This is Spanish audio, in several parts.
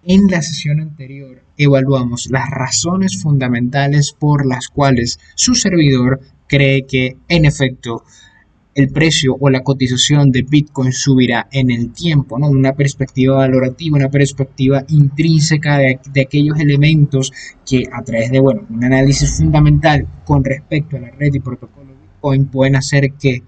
En la sesión anterior evaluamos las razones fundamentales por las cuales su servidor cree que, en efecto, el precio o la cotización de Bitcoin subirá en el tiempo, ¿no? Una perspectiva valorativa, una perspectiva intrínseca de aquellos elementos que a través de, bueno, un análisis fundamental con respecto a la red y protocolo Bitcoin pueden hacer que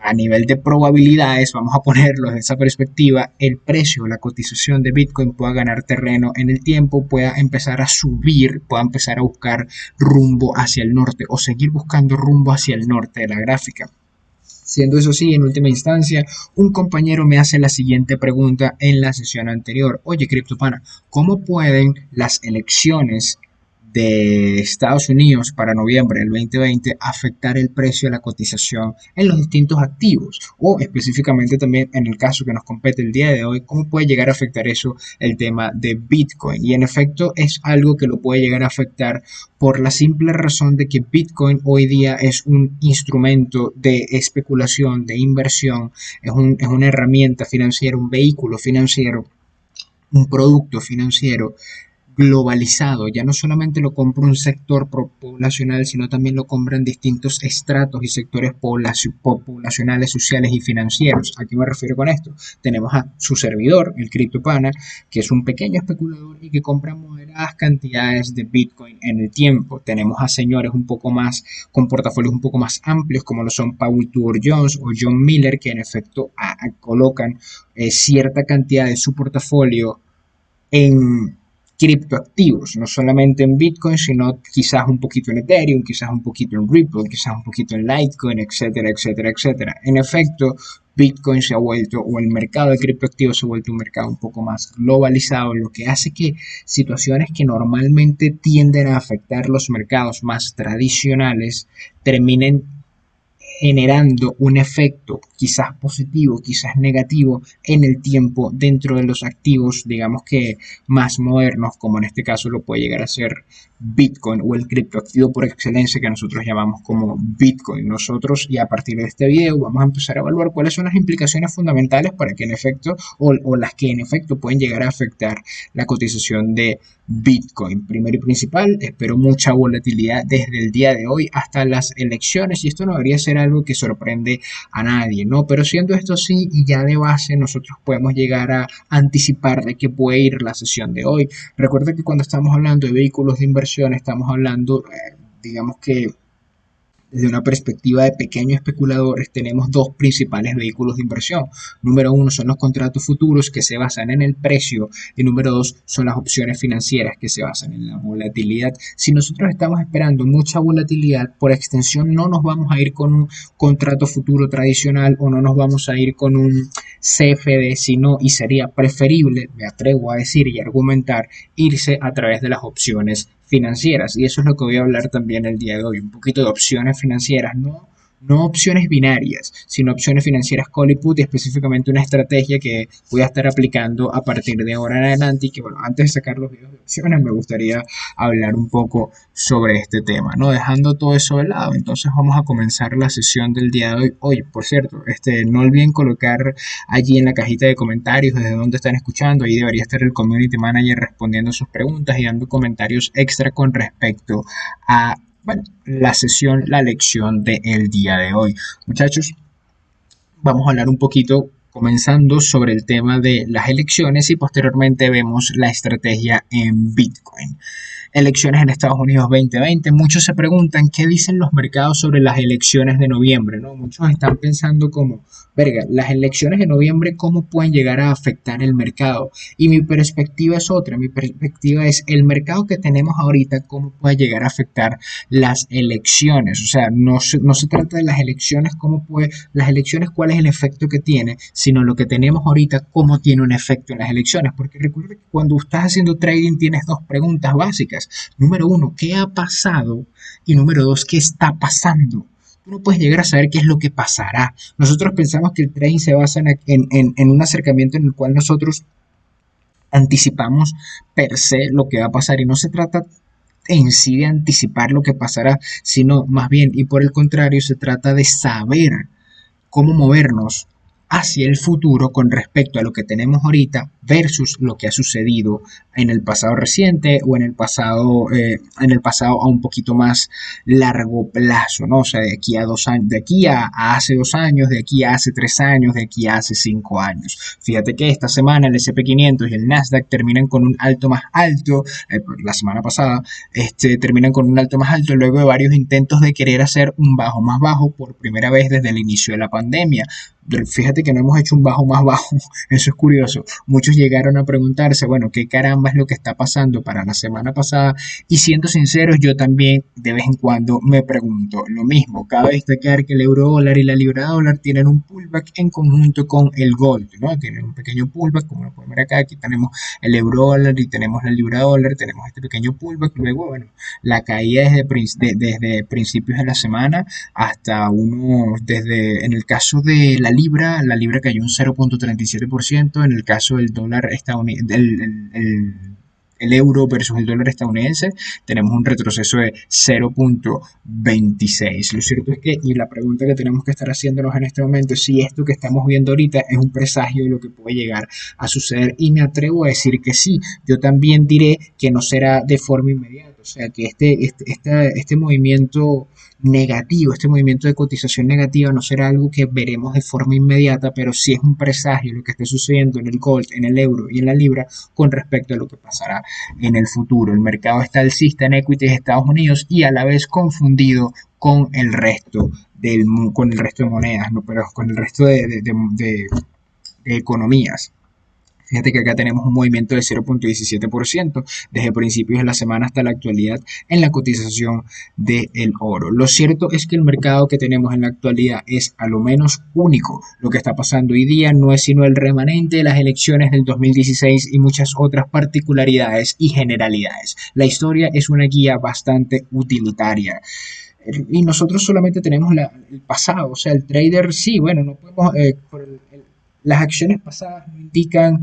a nivel de probabilidades, vamos a ponerlo desde esa perspectiva, el precio, la cotización de Bitcoin pueda ganar terreno en el tiempo, pueda empezar a subir, pueda empezar a buscar rumbo hacia el norte o seguir buscando rumbo hacia el norte de la gráfica. Siendo eso así, en última instancia, un compañero me hace la siguiente pregunta en la sesión anterior. Oye, CryptoPana, ¿cómo pueden las elecciones de Estados Unidos para noviembre del 2020 afectar el precio de la cotización en los distintos activos? O específicamente también en el caso que nos compete el día de hoy, ¿cómo puede llegar a afectar eso el tema de Bitcoin? Y en efecto es algo que lo puede llegar a afectar por la simple razón de que Bitcoin hoy día es un instrumento de especulación, de inversión, es una herramienta financiera, un vehículo financiero, un producto financiero globalizado. Ya no solamente lo compra un sector poblacional, sino también lo compran distintos estratos y sectores poblacionales, sociales y financieros. ¿A qué me refiero con esto? Tenemos a su servidor, el CryptoPana, que es un pequeño especulador y que compra moderadas cantidades de Bitcoin en el tiempo. Tenemos a señores un poco más, con portafolios un poco más amplios, como lo son Paul Tudor Jones o John Miller, que en efecto colocan cierta cantidad de su portafolio en criptoactivos, no solamente en Bitcoin, sino quizás un poquito en Ethereum, quizás un poquito en Ripple, quizás un poquito en Litecoin, etcétera, etcétera, etcétera. En efecto, Bitcoin se ha vuelto, o el mercado de criptoactivos se ha vuelto un mercado un poco más globalizado, lo que hace que situaciones que normalmente tienden a afectar los mercados más tradicionales terminen generando un efecto quizás positivo, quizás negativo en el tiempo dentro de los activos, digamos que más modernos, como en este caso lo puede llegar a ser Bitcoin o el criptoactivo por excelencia que nosotros llamamos como Bitcoin. Nosotros, y a partir de este video, vamos a empezar a evaluar cuáles son las implicaciones fundamentales para que en efecto, o las que en efecto pueden llegar a afectar la cotización de Bitcoin. Primero y principal, espero mucha volatilidad desde el día de hoy hasta las elecciones y esto no debería ser algo que sorprende a nadie, ¿no? Pero siendo esto así y ya de base nosotros podemos llegar a anticipar de qué puede ir la sesión de hoy. Recuerda que cuando estamos hablando de vehículos de inversión estamos hablando, digamos que desde una perspectiva de pequeños especuladores, tenemos dos principales vehículos de inversión. Número uno son los contratos futuros que se basan en el precio y número dos son las opciones financieras que se basan en la volatilidad. Si nosotros estamos esperando mucha volatilidad, por extensión no nos vamos a ir con un contrato futuro tradicional o no nos vamos a ir con un CFD, sino y sería preferible, me atrevo a decir y argumentar, irse a través de las opciones financieras. Y eso es lo que voy a hablar también el día de hoy, un poquito de opciones financieras, no opciones binarias, sino opciones financieras call y put y específicamente una estrategia que voy a estar aplicando a partir de ahora en adelante y que bueno, antes de sacar los videos de opciones me gustaría hablar un poco sobre este tema, ¿no? Dejando todo eso de lado, entonces vamos a comenzar la sesión del día de hoy. Hoy, por cierto, no olviden colocar allí en la cajita de comentarios desde donde están escuchando, ahí debería estar el community manager respondiendo sus preguntas y dando comentarios extra con respecto a bueno, la sesión, la lección del día de hoy. Muchachos, vamos a hablar un poquito comenzando sobre el tema de las elecciones y posteriormente vemos la estrategia en Bitcoin. Elecciones en Estados Unidos 2020. Muchos se preguntan qué dicen los mercados sobre las elecciones de noviembre, ¿no? Muchos están pensando como, verga, las elecciones de noviembre, ¿cómo pueden llegar a afectar el mercado? Y mi perspectiva es otra, mi perspectiva es el mercado que tenemos ahorita, ¿cómo puede llegar a afectar las elecciones? O sea, no se trata de las elecciones, las elecciones, cuál es el efecto que tiene, sino lo que tenemos ahorita, cómo tiene un efecto en las elecciones. Porque recuerda que cuando estás haciendo trading tienes dos preguntas básicas. Número uno, ¿qué ha pasado? Y número dos, ¿qué está pasando? Tú no puedes llegar a saber qué es lo que pasará. Nosotros pensamos que el trading se basa en un acercamiento en el cual nosotros anticipamos per se lo que va a pasar y no se trata en sí de anticipar lo que pasará, sino más bien y por el contrario se trata de saber cómo movernos hacia el futuro con respecto a lo que tenemos ahorita versus lo que ha sucedido en el pasado reciente o en el pasado a un poquito más largo plazo, ¿no? O sea, de aquí a 2 años, de aquí a hace 2 años, de aquí a hace 3 años, de aquí a hace 5 años. Fíjate que esta semana el S&P 500 y el Nasdaq terminan con un alto más alto, la semana pasada, terminan con un alto más alto luego de varios intentos de querer hacer un bajo más bajo por primera vez desde el inicio de la pandemia. Fíjate que no hemos hecho un bajo más bajo, eso es curioso. Muchos llegaron a preguntarse, bueno, ¿qué caramba es lo que está pasando para la semana pasada? Y siendo sinceros, yo también de vez en cuando me pregunto lo mismo. Cabe destacar que el euro dólar y la libra dólar tienen un pullback en conjunto con el gold, ¿no? Tienen un pequeño pullback, como lo pueden ver acá. Aquí tenemos el euro dólar y tenemos la libra dólar, tenemos este pequeño pullback. Luego, bueno, la caída desde principios de la semana hasta en el caso de la libra cayó un 0,37%, en el caso del dólar estadounidense, el euro versus el dólar estadounidense, tenemos un retroceso de 0,26. Lo cierto es que, y la pregunta que tenemos que estar haciéndonos en este momento es si esto que estamos viendo ahorita es un presagio de lo que puede llegar a suceder, y me atrevo a decir que sí. Yo también diré que no será de forma inmediata, o sea que este movimiento negativo, este movimiento de cotización negativa no será algo que veremos de forma inmediata, pero sí es un presagio lo que esté sucediendo en el gold, en el euro y en la libra con respecto a lo que pasará en el futuro. El mercado está alcista en equities de Estados Unidos y a la vez confundido con el resto con el resto de monedas, ¿no? Pero con el resto de economías. Fíjate que acá tenemos un movimiento de 0,17% desde principios de la semana hasta la actualidad en la cotización del oro. Lo cierto es que el mercado que tenemos en la actualidad es a lo menos único. Lo que está pasando hoy día no es sino el remanente de las elecciones del 2016 y muchas otras particularidades y generalidades. La historia es una guía bastante utilitaria. Y nosotros solamente tenemos el pasado, o sea, el trader sí, bueno, no podemos, las acciones pasadas no indican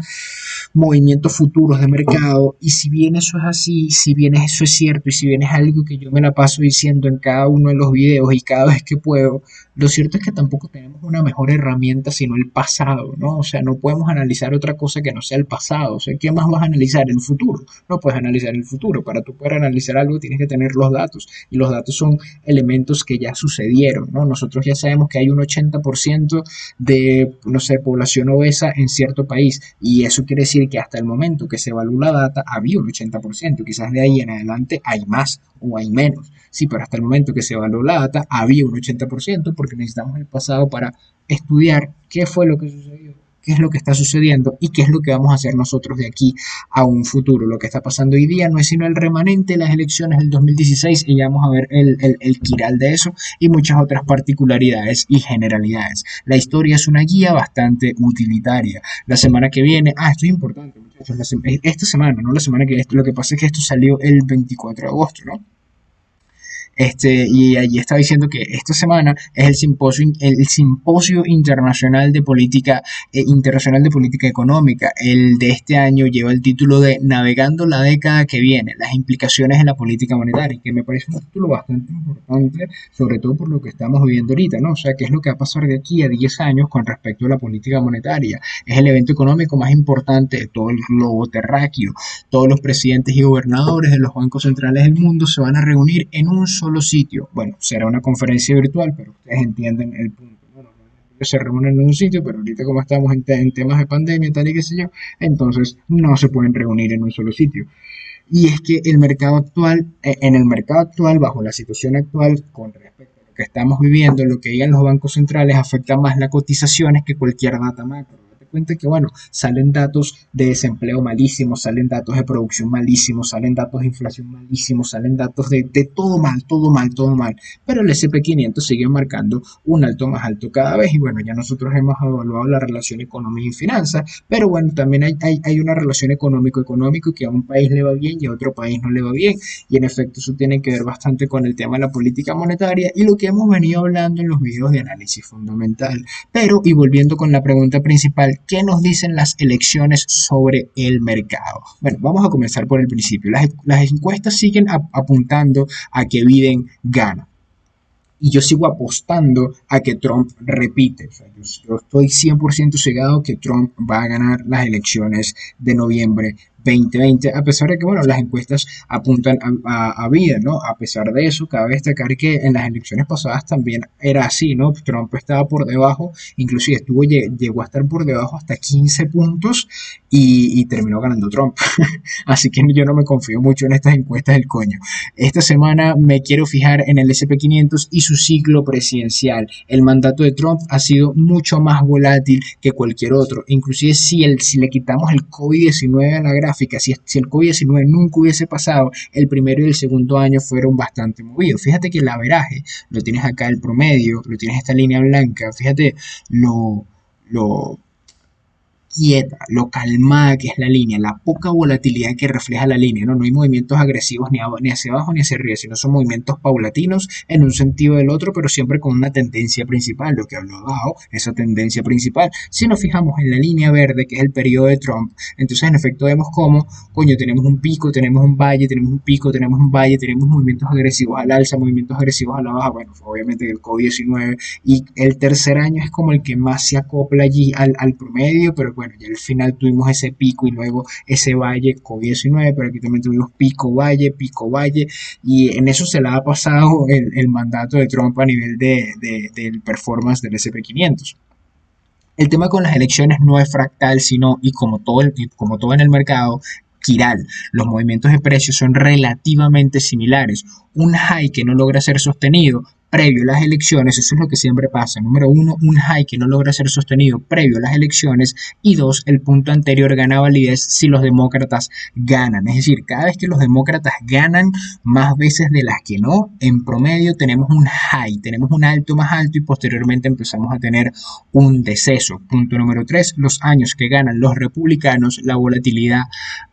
movimientos futuros de mercado, y si bien eso es así, si bien eso es cierto y si bien es algo que yo me la paso diciendo en cada uno de los videos y cada vez que puedo, lo cierto es que tampoco tenemos una mejor herramienta sino el pasado, ¿no? O sea, no podemos analizar otra cosa que no sea el pasado. O sea, ¿qué más vas a analizar? El futuro. No puedes analizar el futuro. Para tú poder analizar algo tienes que tener los datos, y los datos son elementos que ya sucedieron, ¿no? Nosotros ya sabemos que hay un 80% de, no sé, población obesa en cierto país, y eso quiere decir que hasta el momento que se evaluó la data había un 80%, quizás de ahí en adelante hay más o hay menos, sí, pero hasta el momento que se evaluó la data había un 80%, porque necesitamos el pasado para estudiar qué fue lo que sucedió, qué es lo que está sucediendo y qué es lo que vamos a hacer nosotros de aquí a un futuro. Lo que está pasando hoy día no es sino el remanente de las elecciones del 2016, y ya vamos a ver el quiral de eso y muchas otras particularidades y generalidades. La historia es una guía bastante utilitaria. La semana que viene, esto es importante, muchachos, esta semana, no la semana que viene, lo que pasa es que esto salió el 24 de agosto, ¿no? Y allí está diciendo que esta semana es el simposio internacional de política económica. El de este año lleva el título de Navegando la década que viene, las implicaciones en la política monetaria, que me parece un título bastante importante, sobre todo por lo que estamos viviendo ahorita, ¿no? O sea, qué es lo que va a pasar de aquí a 10 años con respecto a la política monetaria. Es el evento económico más importante de todo el globo terráqueo. Todos los presidentes y gobernadores de los bancos centrales del mundo se van a reunir en un solo sitio. Bueno, será una conferencia virtual, pero ustedes entienden el punto, ¿no? Ellos se reúnen en un sitio, pero ahorita como estamos en temas de pandemia, tal y qué sé yo, entonces no se pueden reunir en un solo sitio. Y es que en el mercado actual, bajo la situación actual, con respecto a lo que estamos viviendo, lo que digan los bancos centrales afecta más las cotizaciones que cualquier data macro. Cuenta que, bueno, salen datos de desempleo malísimos, salen datos de producción malísimos, salen datos de inflación malísimos, salen datos de todo mal, todo mal, todo mal. Pero el S&P 500 sigue marcando un alto más alto cada vez. Y bueno, ya nosotros hemos evaluado la relación economía y finanzas, pero bueno, también hay una relación económico-económico, que a un país le va bien y a otro país no le va bien. Y en efecto eso tiene que ver bastante con el tema de la política monetaria y lo que hemos venido hablando en los videos de análisis fundamental. Pero, y volviendo con la pregunta principal, ¿qué nos dicen las elecciones sobre el mercado? Bueno, vamos a comenzar por el principio. Las encuestas siguen apuntando a que Biden gana. y yo sigo apostando a que Trump repite. O sea, yo estoy 100% cegado que Trump va a ganar las elecciones de noviembre 2020, a pesar de que, bueno, las encuestas apuntan a vida, ¿no? A pesar de eso, cabe destacar que en las elecciones pasadas también era así, ¿no? Trump estaba por debajo, inclusive llegó a estar por debajo hasta 15 puntos y terminó ganando Trump. Así que yo no me confío mucho en estas encuestas del coño. Esta semana me quiero fijar en el SP500 y su ciclo presidencial. El mandato de Trump ha sido mucho más volátil que cualquier otro. Inclusive si le quitamos el COVID-19 a la gráfica, si el COVID-19 nunca hubiese pasado, el primero y el segundo año fueron bastante movidos. Fíjate que el averaje, lo tienes acá el promedio, lo tienes esta línea blanca, fíjate lo quieta, lo calmada que es la línea, la poca volatilidad que refleja la línea, ¿no? No hay movimientos agresivos ni hacia abajo ni hacia arriba, sino son movimientos paulatinos en un sentido del otro, pero siempre con una tendencia principal, lo que hablo abajo, esa tendencia principal. Si nos fijamos en la línea verde, que es el periodo de Trump, entonces en efecto vemos cómo, coño, tenemos un pico, tenemos un valle, tenemos un pico, tenemos un valle, tenemos movimientos agresivos al alza, movimientos agresivos a la baja, bueno, obviamente el COVID-19, y el tercer año es como el que más se acopla allí al promedio, pero bueno, ya al final tuvimos ese pico y luego ese valle COVID-19, pero aquí también tuvimos pico, valle, y en eso se le ha pasado el mandato de Trump a nivel del performance del SP500. El tema con las elecciones no es fractal, sino, y como todo en el mercado, quiral. Los movimientos de precios son relativamente similares. Un high que no logra ser sostenido previo a las elecciones, eso es lo que siempre pasa. Número uno, un high que no logra ser sostenido previo a las elecciones, y dos, el punto anterior gana validez si los demócratas ganan. Es decir, cada vez que los demócratas ganan más veces de las que no, en promedio tenemos un high, tenemos un alto más alto y posteriormente empezamos a tener un deceso. Punto número tres, los años que ganan los republicanos, la volatilidad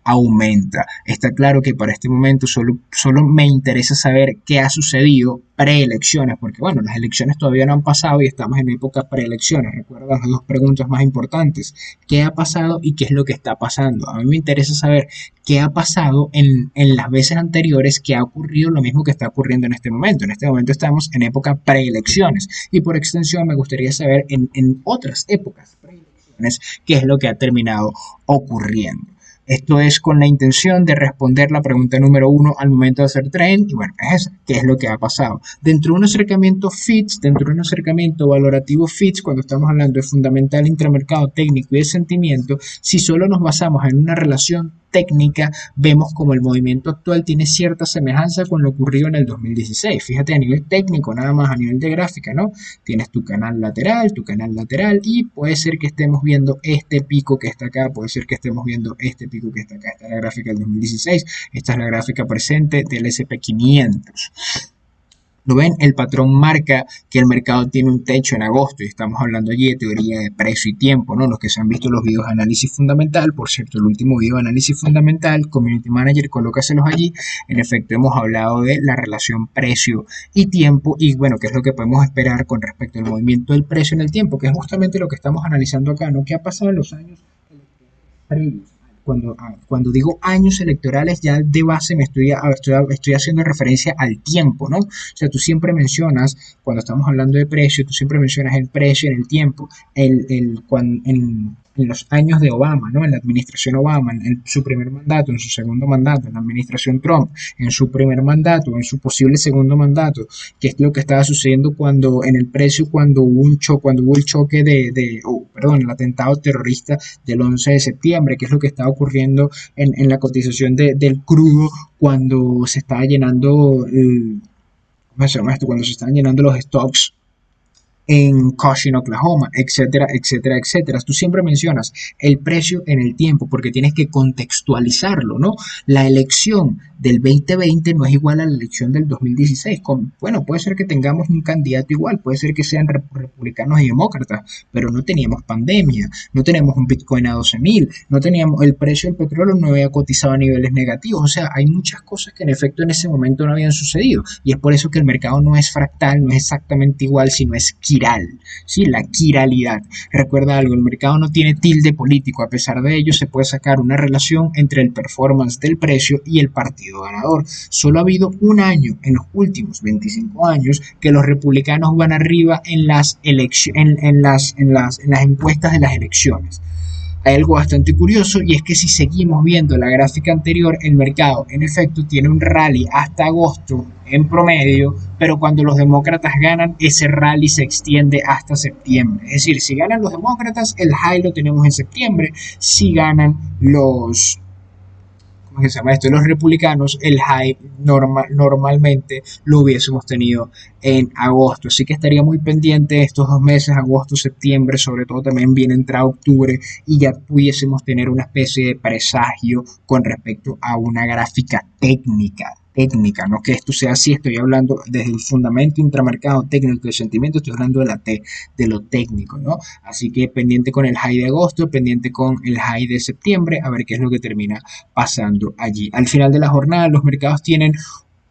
aumenta. Está claro que para este momento solo me interesa saber qué ha sucedido preelecciones, porque bueno, las elecciones todavía no han pasado y estamos en época preelecciones. Recuerda las dos preguntas más importantes: ¿qué ha pasado y qué es lo que está pasando? A mí me interesa saber qué ha pasado en las veces anteriores, que ha ocurrido lo mismo que está ocurriendo en este momento. En este momento estamos en época preelecciones y por extensión me gustaría saber en otras épocas preelecciones qué es lo que ha terminado ocurriendo. Esto es con la intención de responder la pregunta número uno al momento de hacer trend, y bueno, es esa, ¿qué es lo que ha pasado? Dentro de un acercamiento FITS, dentro de un acercamiento valorativo FITS, cuando estamos hablando de fundamental, intramercado, técnico y de sentimiento, si solo nos basamos en una relación técnica, vemos como el movimiento actual tiene cierta semejanza con lo ocurrido en el 2016. Fíjate a nivel técnico, nada más a nivel de gráfica, ¿no? Tienes tu canal lateral, y puede ser que estemos viendo este pico que está acá, puede ser que estemos viendo este pico que está acá. Esta es la gráfica del 2016, esta es la gráfica presente del SP500. ¿Lo ven? El patrón marca que el mercado tiene un techo en agosto, y estamos hablando allí de teoría de precio y tiempo, ¿no? Los que se han visto los videos de análisis fundamental, por cierto, el último video de análisis fundamental, Community Manager, colócaselos allí. En efecto, hemos hablado de la relación precio y tiempo, y bueno, qué es lo que podemos esperar con respecto al movimiento del precio en el tiempo, que es justamente lo que estamos analizando acá, ¿no? ¿Qué ha pasado en los años previos? Cuando digo años electorales, ya de base estoy haciendo referencia al tiempo, ¿no? O sea, tú siempre mencionas, cuando estamos hablando de precio, tú siempre mencionas el precio en el tiempo, en los años de Obama, ¿no? En la administración Obama, en su primer mandato, en su segundo mandato, en la administración Trump, en su primer mandato, en su posible segundo mandato, que es lo que estaba sucediendo cuando en el precio, cuando hubo el choque el atentado terrorista del 11 de septiembre, que es lo que estaba ocurriendo en la cotización del crudo cuando se estaba llenando, ¿cómo se llama esto? Cuando se estaban llenando los stocks en Cushing, Oklahoma, etcétera, etcétera, etcétera. Tú siempre mencionas el precio en el tiempo porque tienes que contextualizarlo, ¿no? La elección del 2020 no es igual a la elección del 2016. Bueno, puede ser que tengamos un candidato igual, puede ser que sean republicanos y demócratas, pero no teníamos pandemia, no teníamos un Bitcoin a 12.000, no teníamos el precio del petróleo, no había cotizado a niveles negativos. O sea, hay muchas cosas que en efecto en ese momento no habían sucedido, y es por eso que el mercado no es fractal, no es exactamente igual, sino es quiral. quiral, ¿sí? La quiralidad. Recuerda algo, el mercado no tiene tilde político, a pesar de ello se puede sacar una relación entre el performance del precio y el partido ganador. Solo ha habido un año en los últimos 25 años que los republicanos van arriba en las, en las encuestas de las elecciones. Hay algo bastante curioso y es que si seguimos viendo la gráfica anterior, el mercado en efecto tiene un rally hasta agosto en promedio, pero cuando los demócratas ganan, ese rally se extiende hasta septiembre. Es decir, si ganan los demócratas, el high lo tenemos en septiembre. Si ganan los que se llama esto, los republicanos, el high normalmente lo hubiésemos tenido en agosto. Así que estaría muy pendiente estos 2 meses, agosto, septiembre, sobre todo también viene entrada octubre y ya pudiésemos tener una especie de presagio con respecto a una gráfica técnica, no que esto sea así, estoy hablando desde el fundamento intramercado técnico de sentimiento, estoy hablando de la T, de lo técnico, ¿no? Así que pendiente con el high de agosto, pendiente con el high de septiembre, a ver qué es lo que termina pasando allí. Al final de la jornada, los mercados tienen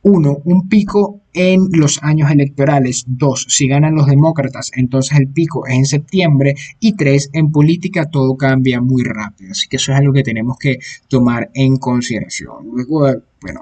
uno, un pico en los años electorales. Dos, si ganan los demócratas, entonces el pico es en septiembre. Y tres, en política todo cambia muy rápido. Así que eso es algo que tenemos que tomar en consideración. Luego de, bueno,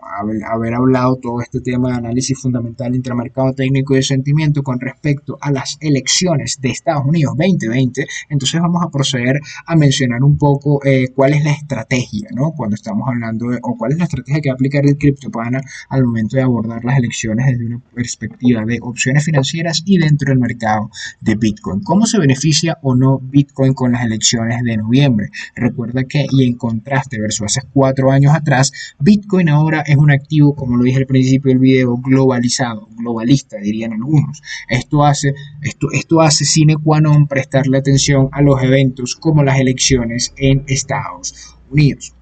haber hablado todo este tema de análisis fundamental intramercado técnico y de sentimiento con respecto a las elecciones de Estados Unidos 2020, entonces vamos a proceder a mencionar un poco cuál es la estrategia, ¿no? Cuando estamos hablando de, o cuál es la estrategia que va a aplicar el CryptoPana al momento de abordar las elecciones desde una perspectiva de opciones financieras y dentro del mercado de Bitcoin. ¿Cómo se beneficia o no Bitcoin con las elecciones de noviembre? Recuerda que, y en contraste versus hace 4 años atrás, Bitcoin ahora es un activo, como lo dije al principio del video, globalizado, globalista dirían algunos. Esto hace sine qua non prestarle atención a los eventos como las elecciones en Estados Unidos.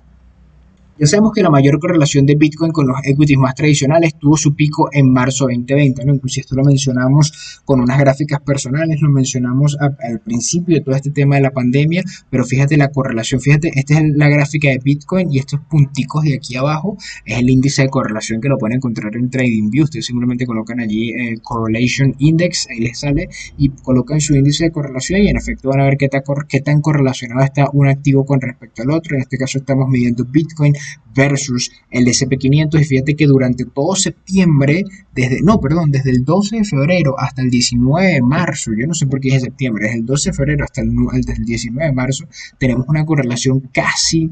Ya sabemos que la mayor correlación de Bitcoin con los equities más tradicionales tuvo su pico en marzo 2020, ¿no? Incluso esto lo mencionamos con unas gráficas personales, lo mencionamos al principio de todo este tema de la pandemia, pero fíjate la correlación, fíjate, esta es la gráfica de Bitcoin y estos punticos de aquí abajo es el índice de correlación que lo pueden encontrar en TradingView. Ustedes simplemente colocan allí el Correlation Index, ahí les sale y colocan su índice de correlación y en efecto van a ver qué tan correlacionado está un activo con respecto al otro. En este caso estamos midiendo Bitcoin versus el S&P 500 y fíjate que durante todo septiembre, desde el 12 de febrero hasta el 19 de marzo, yo no sé por qué es septiembre, desde el 12 de febrero hasta desde el 19 de marzo, tenemos una correlación casi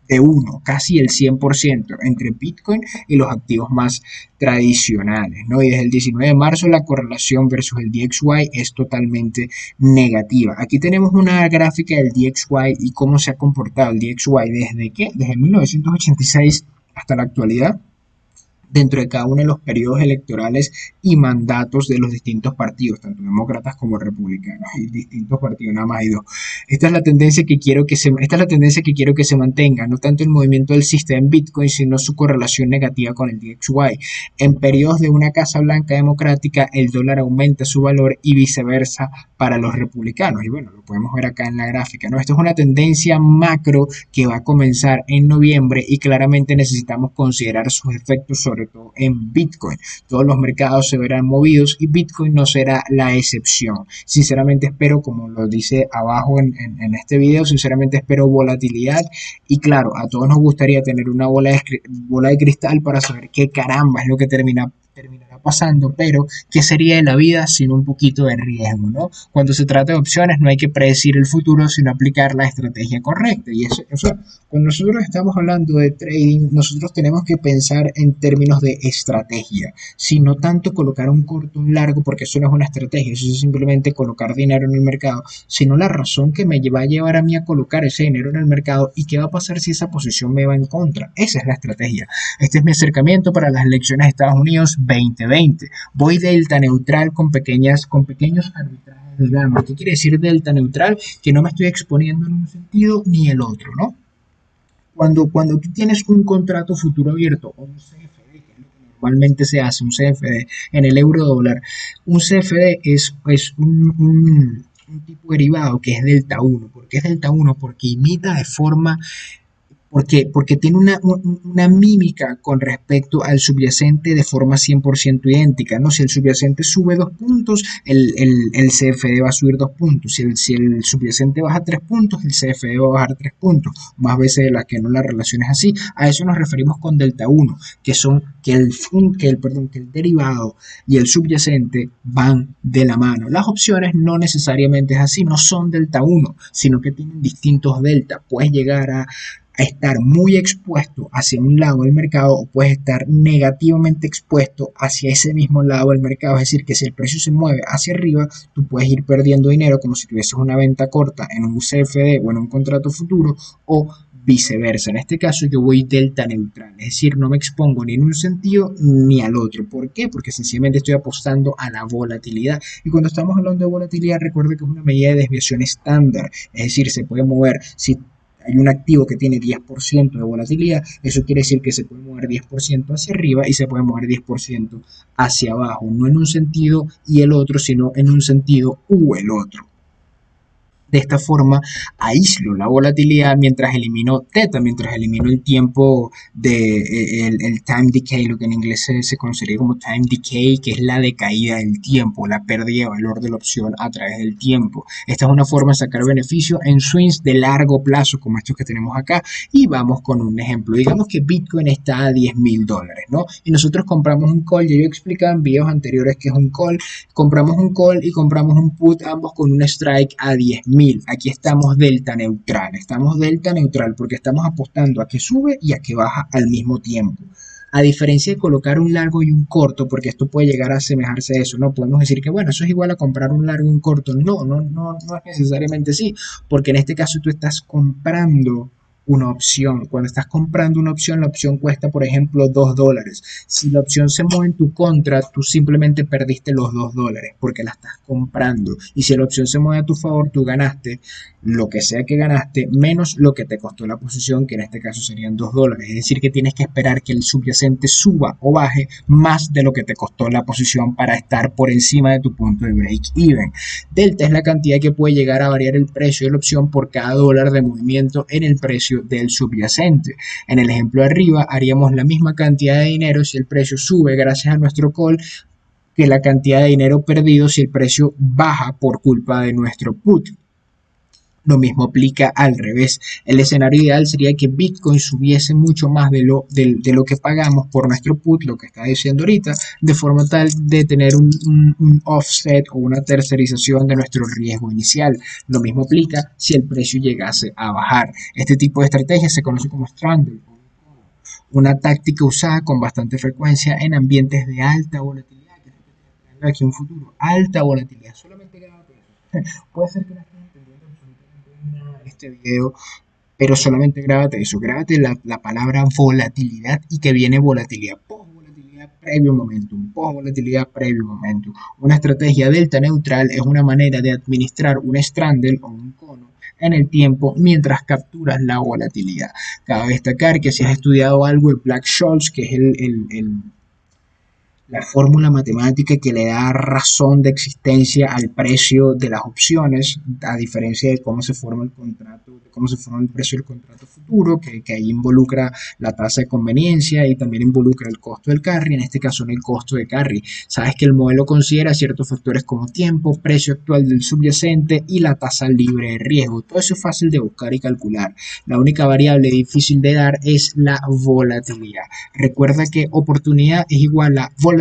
de 1, casi el 100% entre Bitcoin y los activos más tradicionales, ¿no? Y desde el 19 de marzo la correlación versus el DXY es totalmente negativa. Aquí tenemos una gráfica del DXY y cómo se ha comportado el DXY desde 1986 hasta la actualidad, dentro de cada uno de los periodos electorales y mandatos de los distintos partidos, tanto demócratas como republicanos, y distintos partidos, nada más hay dos. Esta es la tendencia que quiero que se mantenga, no tanto el movimiento del sistema en Bitcoin, sino su correlación negativa con el DXY. En periodos de una Casa Blanca democrática, el dólar aumenta su valor y viceversa para los republicanos. Y bueno, lo podemos ver acá en la gráfica, ¿no? Esto es una tendencia macro que va a comenzar en noviembre y claramente necesitamos considerar sus efectos sobre todo en Bitcoin. Todos los mercados se verán movidos y Bitcoin no será la excepción. Sinceramente espero, como lo dice abajo en este video, sinceramente espero volatilidad y claro, a todos nos gustaría tener una bola de cristal para saber qué caramba es lo que terminará pasando, pero ¿qué sería de la vida sin un poquito de riesgo, ¿no? Cuando se trata de opciones no hay que predecir el futuro, sino aplicar la estrategia correcta. Y eso, cuando nosotros estamos hablando de trading, nosotros tenemos que pensar en términos de estrategia, sino tanto colocar un corto, un largo, porque eso no es una estrategia, eso es simplemente colocar dinero en el mercado, sino la razón que me va a llevar a mí a colocar ese dinero en el mercado y qué va a pasar si esa posición me va en contra. Esa es la estrategia. Este es mi acercamiento para las elecciones de Estados Unidos 2020. Voy delta neutral con pequeños arbitrajes de gama. ¿Qué quiere decir delta neutral? Que no me estoy exponiendo en un sentido ni el otro, ¿no? Cuando tú tienes un contrato futuro abierto o un CFD, que es lo que normalmente se hace, un CFD en el euro dólar, un CFD es un tipo derivado que es delta 1. ¿Por qué es delta 1? Porque imita de forma ¿Por qué? Porque tiene una mímica con respecto al subyacente de forma 100% idéntica, ¿no? Si el subyacente sube 2 puntos, el CFD va a subir 2 puntos. Si el subyacente baja 3 puntos, el CFD va a bajar 3 puntos. Más veces de las que no, la relación es así. A eso nos referimos con delta 1, que son que el derivado y el subyacente van de la mano. Las opciones no necesariamente es así, no son delta 1, sino que tienen distintos delta. Puedes llegar a estar muy expuesto hacia un lado del mercado o puedes estar negativamente expuesto hacia ese mismo lado del mercado. Es decir, que si el precio se mueve hacia arriba, tú puedes ir perdiendo dinero como si tuvieses una venta corta en un CFD o en un contrato futuro o viceversa. En este caso yo voy delta neutral, es decir, no me expongo ni en un sentido ni al otro. ¿Por qué? Porque sencillamente estoy apostando a la volatilidad. Y cuando estamos hablando de volatilidad, recuerde que es una medida de desviación estándar, es decir, se puede mover, si hay un activo que tiene 10% de volatilidad, eso quiere decir que se puede mover 10% hacia arriba y se puede mover 10% hacia abajo, no en un sentido y el otro, sino en un sentido u el otro. De esta forma, aíslo la volatilidad mientras elimino teta, mientras elimino el tiempo de el time decay, lo que en inglés se conocería como time decay, que es la decaída del tiempo, la pérdida de valor de la opción a través del tiempo. Esta es una forma de sacar beneficio en swings de largo plazo, como estos que tenemos acá. Y vamos con un ejemplo. Digamos que Bitcoin está a $10,000, ¿no? Y nosotros compramos un call. Ya yo he explicado en videos anteriores que es un call. Compramos un call y compramos un put, ambos con un strike a 10,000. Aquí estamos delta neutral porque estamos apostando a que sube y a que baja al mismo tiempo. A diferencia de colocar un largo y un corto, porque esto puede llegar a asemejarse a eso, no podemos decir que bueno, eso es igual a comprar un largo y un corto. No es necesariamente así, porque en este caso tú estás comprando una opción. Cuando estás comprando una opción, la opción cuesta, por ejemplo, $2. Si la opción se mueve en tu contra, tú simplemente perdiste los $2 porque la estás comprando. Y si la opción se mueve a tu favor, tú ganaste lo que sea que ganaste menos lo que te costó la posición, que en este caso serían $2. Es decir, que tienes que esperar que el subyacente suba o baje más de lo que te costó la posición para estar por encima de tu punto de break even. Delta es la cantidad que puede llegar a variar el precio de la opción por cada dólar de movimiento en el precio del subyacente. En el ejemplo de arriba haríamos la misma cantidad de dinero si el precio sube gracias a nuestro call que la cantidad de dinero perdido si el precio baja por culpa de nuestro put. Lo mismo aplica al revés. El escenario ideal sería que Bitcoin subiese mucho más de lo que pagamos por nuestro put, lo que está diciendo ahorita, de forma tal de tener un offset o una tercerización de nuestro riesgo inicial. Lo mismo aplica si el precio llegase a bajar. Este tipo de estrategia se conoce como Strangle, una táctica usada con bastante frecuencia en ambientes de alta volatilidad, que es aquí un futuro, alta volatilidad. Solamente grábate eso. Puede ser que no estés entendiendo absolutamente nada de este video, pero solamente grábate la palabra volatilidad y que viene volatilidad post-volatilidad previo momentum, post-volatilidad previo momentum. Una estrategia delta neutral es una manera de administrar un straddle o un cono en el tiempo mientras capturas la volatilidad. Cabe destacar que si has estudiado algo el Black-Scholes, que es la fórmula matemática que le da razón de existencia al precio de las opciones, a diferencia de cómo se forma el contrato, de cómo se forma el precio del contrato futuro, que ahí involucra la tasa de conveniencia y también involucra el costo del carry, en este caso no el costo de carry. Sabes que el modelo considera ciertos factores como tiempo, precio actual del subyacente y la tasa libre de riesgo. Todo eso es fácil de buscar y calcular. La única variable difícil de dar es la volatilidad. Recuerda que oportunidad es igual a volatilidad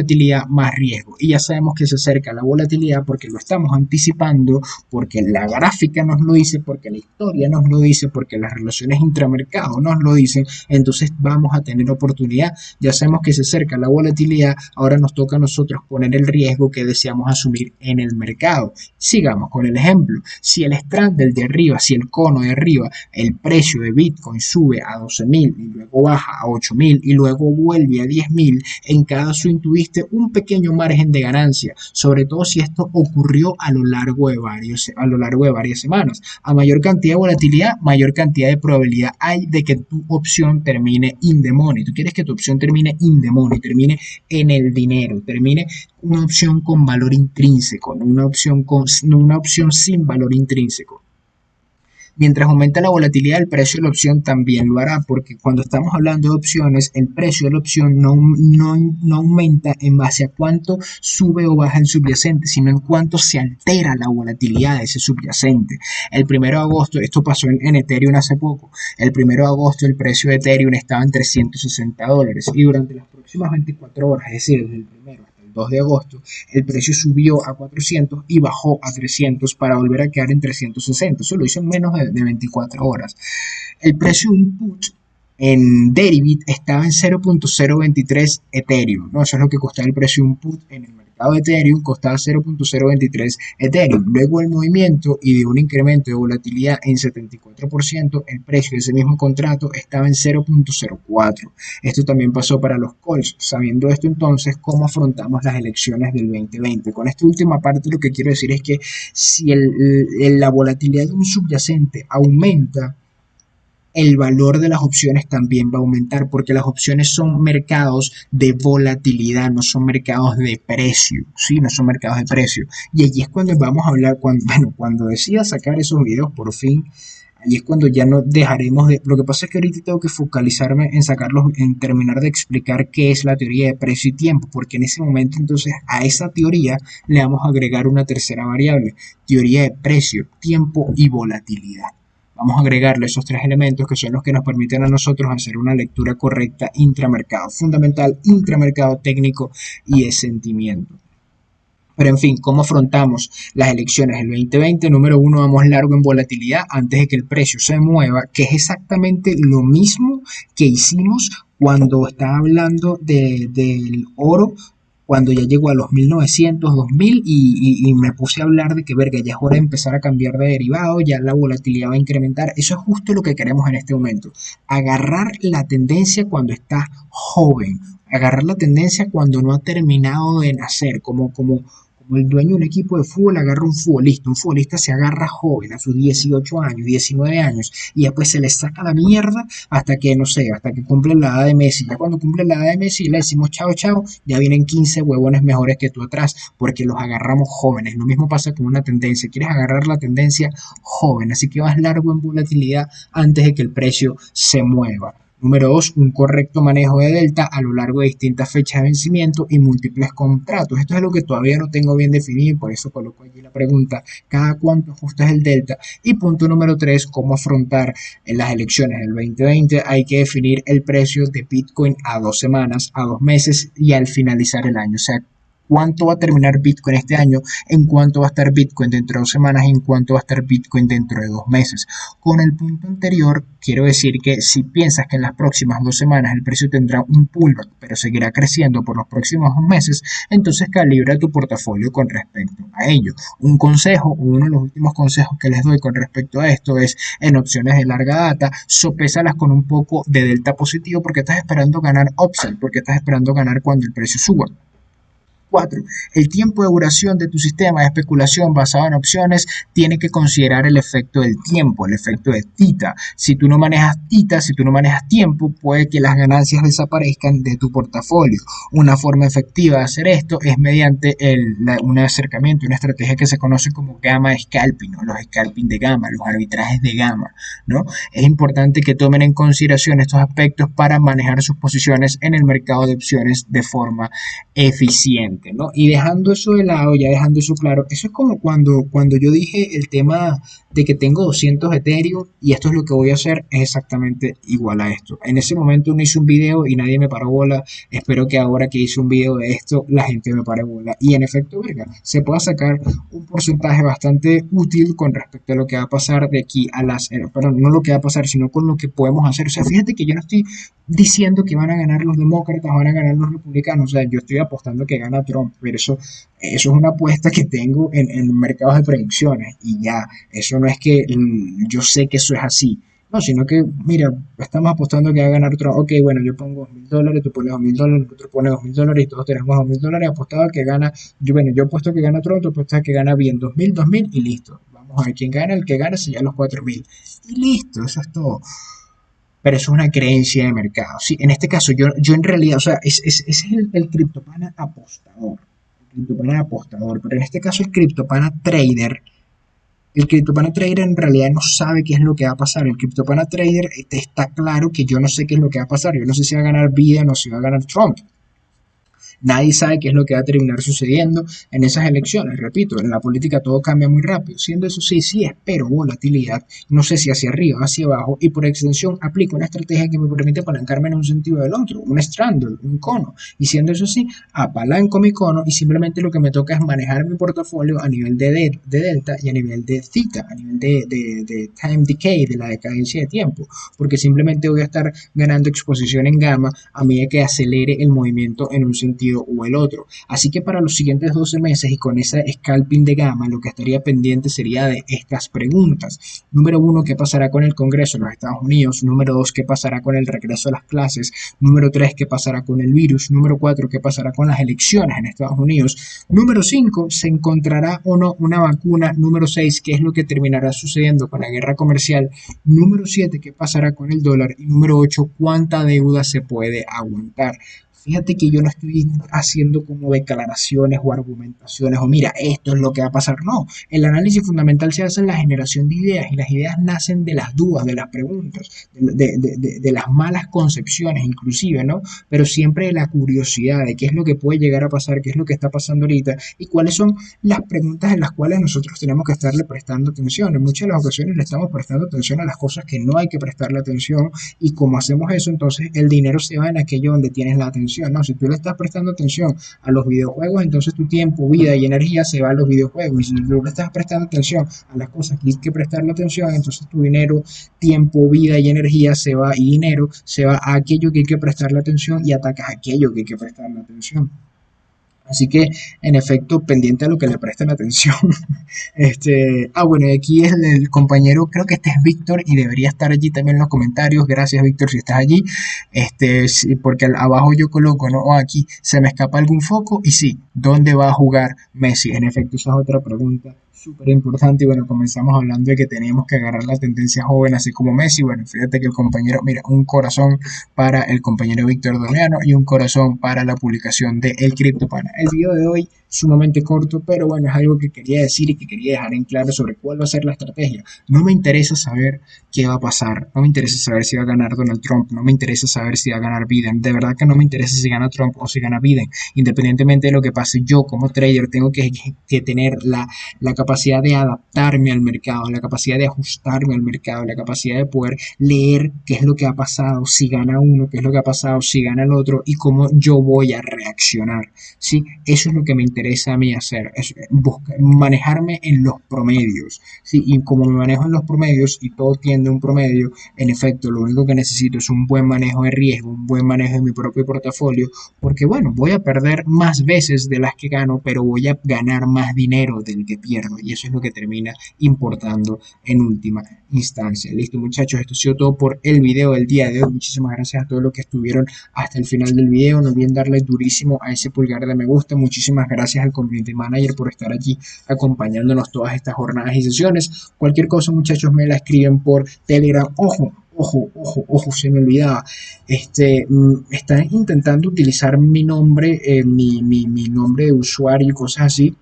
más riesgo. Y ya sabemos que se acerca la volatilidad porque lo estamos anticipando, porque la gráfica nos lo dice, porque la historia nos lo dice, porque las relaciones intramercado nos lo dicen. Entonces vamos a tener oportunidad. Ya sabemos que se acerca la volatilidad. Ahora nos toca a nosotros poner el riesgo que deseamos asumir en el mercado. Sigamos con el ejemplo. Si el straddle de arriba, si el cono de arriba, el precio de Bitcoin sube a 12,000 y luego baja a 8,000 y luego vuelve a 10,000, en cada swing tuviste un pequeño margen de ganancia, sobre todo si esto ocurrió a lo largo de varias semanas. A mayor cantidad de volatilidad, mayor cantidad de probabilidad hay de que tu opción termine in the money. Tú quieres que tu opción termine in the money, termine en el dinero, termine una opción con valor intrínseco, no una opción sin valor intrínseco. Mientras aumenta la volatilidad, el precio de la opción también lo hará, porque cuando estamos hablando de opciones, el precio de la opción no aumenta en base a cuánto sube o baja el subyacente, sino en cuánto se altera la volatilidad de ese subyacente. El 1 de agosto, esto pasó en Ethereum hace poco, el 1 de agosto el precio de Ethereum estaba en $360 y durante las próximas 24 horas, es decir, desde el 1 hasta el 2 de agosto, el precio subió a 400 y bajó a 300 para volver a quedar en 360. Eso lo hizo en menos de 24 horas. El precio de un put en Deribit estaba en 0.023 Ethereum, ¿no? Eso es lo que costaba el precio de un put en el mercado de Ethereum, costaba 0.023 Ethereum. Luego el movimiento y de un incremento de volatilidad en 74%, el precio de ese mismo contrato estaba en 0.04. Esto también pasó para los calls. Sabiendo esto entonces, ¿cómo afrontamos las elecciones del 2020? Con esta última parte lo que quiero decir es que si la volatilidad de un subyacente aumenta, el valor de las opciones también va a aumentar porque las opciones son mercados de volatilidad, no son mercados de precio, ¿sí? No son mercados de precio. Y allí es cuando vamos a hablar, cuando decida sacar esos videos por fin, ahí es cuando ya no dejaremos de... Lo que pasa es que ahorita tengo que focalizarme en sacarlos, en terminar de explicar qué es la teoría de precio y tiempo, porque en ese momento entonces a esa teoría le vamos a agregar una tercera variable, teoría de precio, tiempo y volatilidad. Vamos a agregarle esos tres elementos que son los que nos permiten a nosotros hacer una lectura correcta intramercado, fundamental, intramercado técnico y de sentimiento. Pero en fin, ¿cómo afrontamos las elecciones del 2020? Número uno, vamos largo en volatilidad antes de que el precio se mueva, que es exactamente lo mismo que hicimos cuando estaba hablando del oro, cuando ya llegó a los 1900, 2000 y me puse a hablar de que, verga, ya es hora de empezar a cambiar de derivado, ya la volatilidad va a incrementar. Eso es justo lo que queremos en este momento. Agarrar la tendencia cuando está joven, agarrar la tendencia cuando no ha terminado de nacer, como el dueño de un equipo de fútbol agarra un futbolista se agarra joven, a sus 18 años, 19 años, y después se le saca la mierda hasta que, no sé, hasta que cumple la edad de Messi. Ya cuando cumple la edad de Messi le decimos chao, chao, ya vienen 15 huevones mejores que tú atrás, porque los agarramos jóvenes. Lo mismo pasa con una tendencia, quieres agarrar la tendencia joven, así que vas largo en volatilidad antes de que el precio se mueva. Número 2, un correcto manejo de delta a lo largo de distintas fechas de vencimiento y múltiples contratos. Esto es algo que todavía no tengo bien definido y por eso coloco allí la pregunta, ¿cada cuánto ajustas el delta? Y punto número 3, cómo afrontar en las elecciones del 2020. Hay que definir el precio de Bitcoin a 2 semanas, a 2 meses y al finalizar el año. O sea, cuánto va a terminar Bitcoin este año, en cuánto va a estar Bitcoin dentro de 2 semanas y en cuánto va a estar Bitcoin dentro de 2 meses. Con el punto anterior, quiero decir que si piensas que en las próximas 2 semanas el precio tendrá un pullback, pero seguirá creciendo por los próximos 2 meses, entonces calibra tu portafolio con respecto a ello. Un consejo, uno de los últimos consejos que les doy con respecto a esto es, en opciones de larga data, sopésalas con un poco de delta positivo porque estás esperando ganar upside, porque estás esperando ganar cuando el precio suba. 4. El tiempo de duración de tu sistema de especulación basado en opciones tiene que considerar el efecto del tiempo, el efecto de tita. Si tú no manejas tita, si tú no manejas tiempo, puede que las ganancias desaparezcan de tu portafolio. Una forma efectiva de hacer esto es mediante un acercamiento, una estrategia que se conoce como gamma scalping, ¿no? Los scalping de gamma, los arbitrajes de gamma, ¿no? Es importante que tomen en consideración estos aspectos para manejar sus posiciones en el mercado de opciones de forma eficiente, ¿no? Y dejando eso de lado, ya dejando eso claro, eso es como cuando yo dije el tema de que tengo 200 Ethereum y esto es lo que voy a hacer, es exactamente igual a esto. En ese momento no hice un video y nadie me paró bola, espero que ahora que hice un video de esto, la gente me pare bola. Y en efecto, verga, se pueda sacar un porcentaje bastante útil con respecto a lo que va a pasar de aquí a las... perdón, no lo que va a pasar, sino con lo que podemos hacer. O sea, fíjate que yo no estoy diciendo que van a ganar los demócratas, van a ganar los republicanos, o sea, yo estoy apostando que gana Trump, pero eso es una apuesta que tengo en mercados de predicciones y ya, eso no es que yo sé que eso es así, no, sino que, mira, estamos apostando que va a ganar Trump, ok, bueno, yo pongo $2.000, tú pones $2.000, otro pone $2.000 y todos tenemos $2.000 apostado a que gana, yo apuesto que gana Trump, tú apuestas que gana bien, 2.000 y listo, vamos a ver quién gana, el que gana se lleva los 4.000 y listo, eso es todo. Pero eso es una creencia de mercado. Sí, en este caso, yo en realidad, o sea, ese es el criptopana apostador. El criptopana apostador. Pero en este caso, el criptopana trader El CryptoPana Trader en realidad no sabe qué es lo que va a pasar. El CryptoPana Trader está claro que yo no sé qué es lo que va a pasar. Yo no sé si va a ganar Biden o si va a ganar Trump. Nadie sabe qué es lo que va a terminar sucediendo en esas elecciones. Repito, en la política todo cambia muy rápido. Siendo eso sí, sí espero volatilidad. No sé si hacia arriba, hacia abajo. Y por extensión aplico una estrategia que me permite apalancarme en un sentido o del otro. Un straddle, un cono. Y siendo eso sí, apalanco mi cono y simplemente lo que me toca es manejar mi portafolio a nivel de delta y a nivel de theta, a nivel de time decay, de la decadencia de tiempo. Porque simplemente voy a estar ganando exposición en gamma a medida que acelere el movimiento en un sentido o el otro. Así que para los siguientes 12 meses y con esa scalping de gamma, lo que estaría pendiente sería de estas preguntas. Número uno, ¿qué pasará con el Congreso de los Estados Unidos? Número dos, ¿qué pasará con el regreso a las clases? Número tres, ¿qué pasará con el virus? Número cuatro, ¿qué pasará con las elecciones en Estados Unidos? Número cinco, ¿se encontrará o no una vacuna? Número seis, ¿qué es lo que terminará sucediendo con la guerra comercial? Número siete, ¿qué pasará con el dólar? Y número ocho, ¿cuánta deuda se puede aguantar? Fíjate que yo no estoy haciendo como declaraciones o argumentaciones o mira, esto es lo que va a pasar. No, el análisis fundamental se hace en la generación de ideas y las ideas nacen de las dudas, de las preguntas, de las malas concepciones inclusive, ¿no? Pero siempre de la curiosidad de qué es lo que puede llegar a pasar, qué es lo que está pasando ahorita y cuáles son las preguntas en las cuales nosotros tenemos que estarle prestando atención. En muchas de las ocasiones le estamos prestando atención a las cosas que no hay que prestarle atención y como hacemos eso, entonces el dinero se va en aquello donde tienes la atención. ¿No? Si tú le estás prestando atención a los videojuegos, entonces tu tiempo, vida y energía se va a los videojuegos. Y si tú le estás prestando atención a las cosas que hay que prestarle atención, entonces tu dinero, tiempo, vida y energía se va, y dinero se va a aquello que hay que prestarle atención y atacas aquello que hay que prestarle atención. Así que, en efecto, pendiente a lo que le presten atención. Bueno, y aquí es el compañero, creo que este es Víctor y debería estar allí también en los comentarios. Gracias, Víctor, si estás allí. Sí, porque abajo yo coloco, ¿no? O aquí se me escapa algún foco y sí, ¿dónde va a jugar Messi? En efecto, esa es otra pregunta súper importante. Y bueno, comenzamos hablando de que teníamos que agarrar la tendencia joven, así como Messi. Bueno, fíjate que el compañero, mira, un corazón para el compañero Víctor Doriano y un corazón para la publicación de El CryptoPana. El video de hoy sumamente corto, pero bueno, es algo que quería decir y que quería dejar en claro sobre cuál va a ser la estrategia. No me interesa saber qué va a pasar, no me interesa saber si va a ganar Donald Trump, no me interesa saber si va a ganar Biden, de verdad que no me interesa si gana Trump o si gana Biden, independientemente de lo que pase, yo como trader tengo que tener la capacidad de adaptarme al mercado, la capacidad de ajustarme al mercado, la capacidad de poder leer qué es lo que ha pasado, si gana uno, qué es lo que ha pasado, si gana el otro y cómo yo voy a reaccionar. ¿Sí? Eso es lo que me interesa a mí hacer, es manejarme en los promedios. ¿Sí? Y como me manejo en los promedios y todo tiende a un promedio, en efecto, lo único que necesito es un buen manejo de riesgo, un buen manejo de mi propio portafolio, porque bueno, voy a perder más veces de las que gano, pero voy a ganar más dinero del que pierdo y eso es lo que termina importando en última instancia. Listo, muchachos, esto ha sido todo por el video del día de hoy. Muchísimas gracias a todos los que estuvieron hasta el final del video. No olviden darle durísimo a ese pulgar de me gusta. Muchísimas gracias al community manager por estar aquí acompañándonos todas estas jornadas y sesiones. Cualquier cosa, muchachos, me la escriben por Telegram. Ojo, se me olvidaba. Están intentando utilizar mi nombre, mi nombre de usuario y cosas así,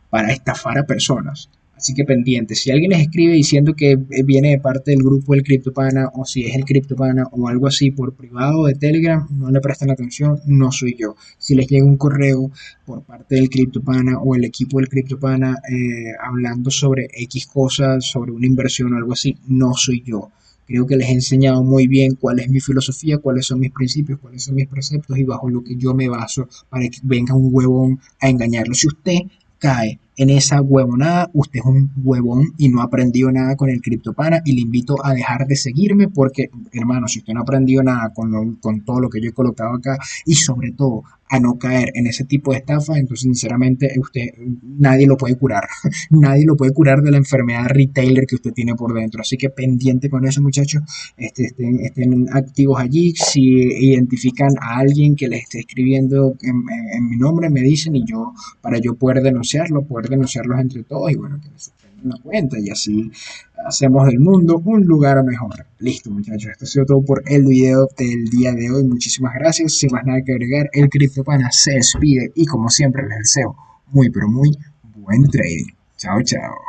para estafar a personas. Así que pendiente, si alguien les escribe diciendo que viene de parte del grupo del CryptoPana o si es el CryptoPana o algo así por privado de Telegram, no le prestan atención, no soy yo. Si les llega un correo por parte del CryptoPana o el equipo del CryptoPana hablando sobre X cosas, sobre una inversión o algo así, no soy yo. Creo que les he enseñado muy bien cuál es mi filosofía, cuáles son mis principios, cuáles son mis preceptos y bajo lo que yo me baso para que venga un huevón a engañarlo. Si usted cae en esa huevonada, usted es un huevón y no ha aprendido nada con el CryptoPana y le invito a dejar de seguirme porque, hermano, si usted no ha aprendido nada con todo lo que yo he colocado acá y sobre todo a no caer en ese tipo de estafa, entonces sinceramente usted nadie lo puede curar, nadie lo puede curar de la enfermedad retailer que usted tiene por dentro, así que pendiente con eso muchachos, estén activos allí, si identifican a alguien que les esté escribiendo en mi nombre me dicen y yo, para yo poder denunciarlos entre todos y bueno, que me suspendan la cuenta y así hacemos del mundo un lugar mejor. Listo muchachos, esto ha sido todo por el video del día de hoy, muchísimas gracias, sin más nada que agregar, el CryptoPana se despide y como siempre les deseo muy pero muy buen trading. Chao, chao.